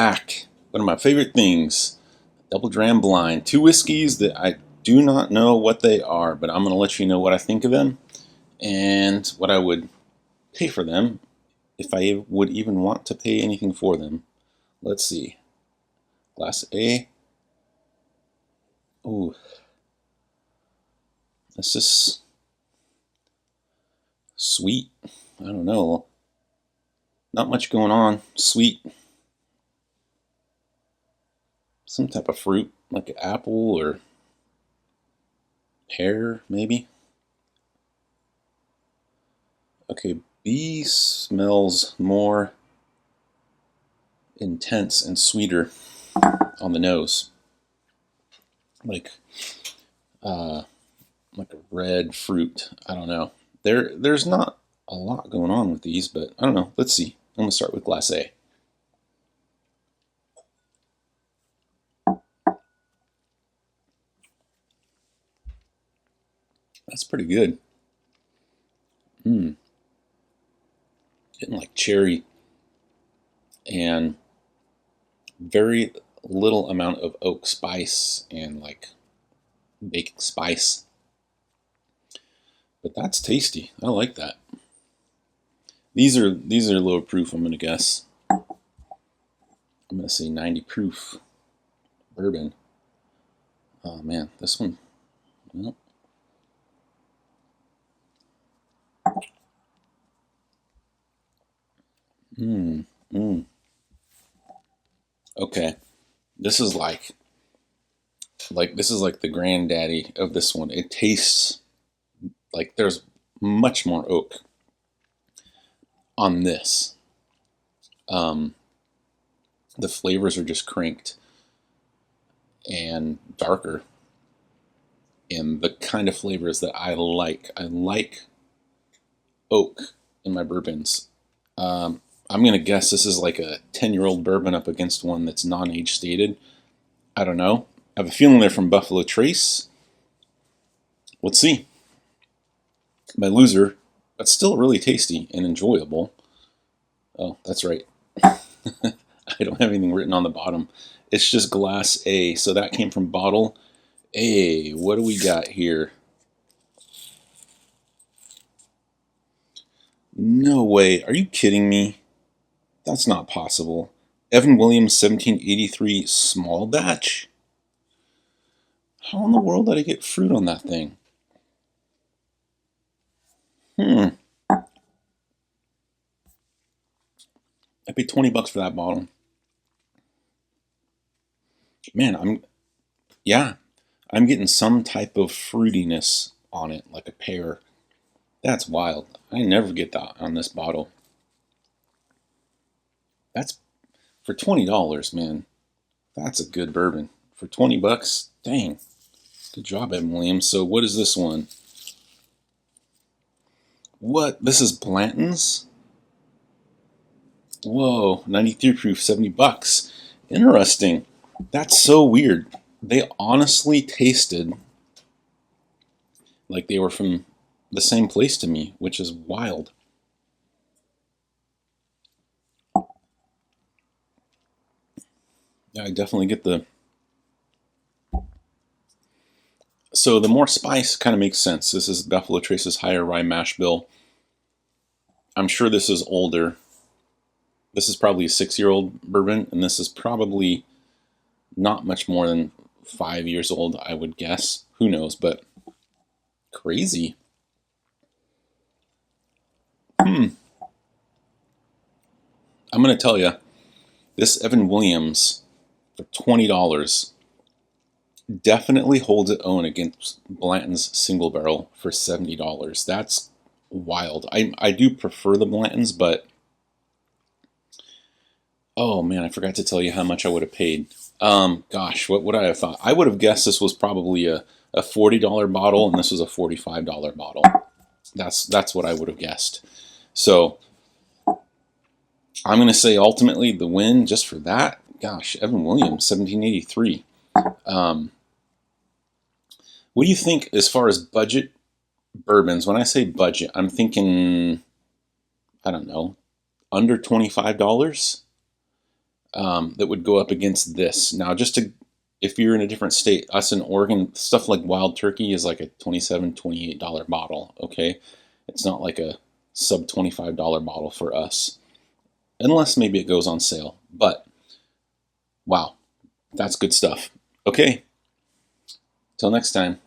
back. One of my favorite things, Double Dram Blind. Two whiskeys that I do not know what they are, but I'm going to let you know what I think of them and what I would pay for them if I would even want to pay anything for them. Let's see. Class A. Ooh. This is sweet. I don't know. Not much going on. Sweet. Some type of fruit, like an apple or pear, maybe. Okay, B smells more intense and sweeter on the nose. Like a red fruit. I don't know. There's not a lot going on with these, but I don't know. Let's see. I'm going to start with Class A. That's pretty good. Getting like cherry and very little amount of oak spice and like baking spice. But that's tasty. I like that. These are low proof, I'm going to guess. I'm going to say 90 proof bourbon. Oh man, this one. Well, Okay, this is like the granddaddy of this one. It tastes like there's much more oak on this. The flavors are just cranked and darker, and the kind of flavors that I like. I like oak in my bourbons. I'm going to guess this is like a 10-year-old bourbon up against one that's non-age stated. I don't know. I have a feeling they're from Buffalo Trace. Let's see. My loser, but still really tasty and enjoyable. Oh, that's right. I don't have anything written on the bottom. It's just Glass A. So that came from Bottle A. What do we got here? No way. Are you kidding me? That's not possible. Evan Williams 1783 small batch? How in the world did I get fruit on that thing? I paid 20 bucks for that bottle. Man, I'm getting some type of fruitiness on it, like a pear. That's wild. I never get that on this bottle. That's for $20, man. That's a good bourbon. For 20 bucks, dang. Good job, Evan Williams. So what is this one? What? This is Blanton's? Whoa, 93 proof, 70 bucks. Interesting. That's so weird. They honestly tasted like they were from the same place to me, which is wild. Yeah, I definitely get the... So the more spice kind of makes sense. This is Buffalo Trace's higher rye mash bill. I'm sure this is older. This is probably a 6-year-old bourbon, and this is probably not much more than 5 years old, I would guess. Who knows, but crazy. I'm going to tell you, this Evan Williams for $20 definitely holds its own against Blanton's single barrel for $70. That's wild. I do prefer the Blantons, but oh man, I forgot to tell you how much I would have paid. Gosh, what would I have thought? I would have guessed this was probably a $40 bottle, and this was a $45 bottle. That's what I would have guessed. So I'm going to say ultimately the win just for that. Gosh, Evan Williams, 1783. What do you think as far as budget bourbons? When I say budget, I'm thinking, I don't know, under $25. that would go up against this. Now, if you're in a different state, us in Oregon, stuff like Wild Turkey is like a $27, $28 bottle, okay? It's not like a sub $25 bottle for us, unless maybe it goes on sale. But, wow, that's good stuff. Okay, till next time.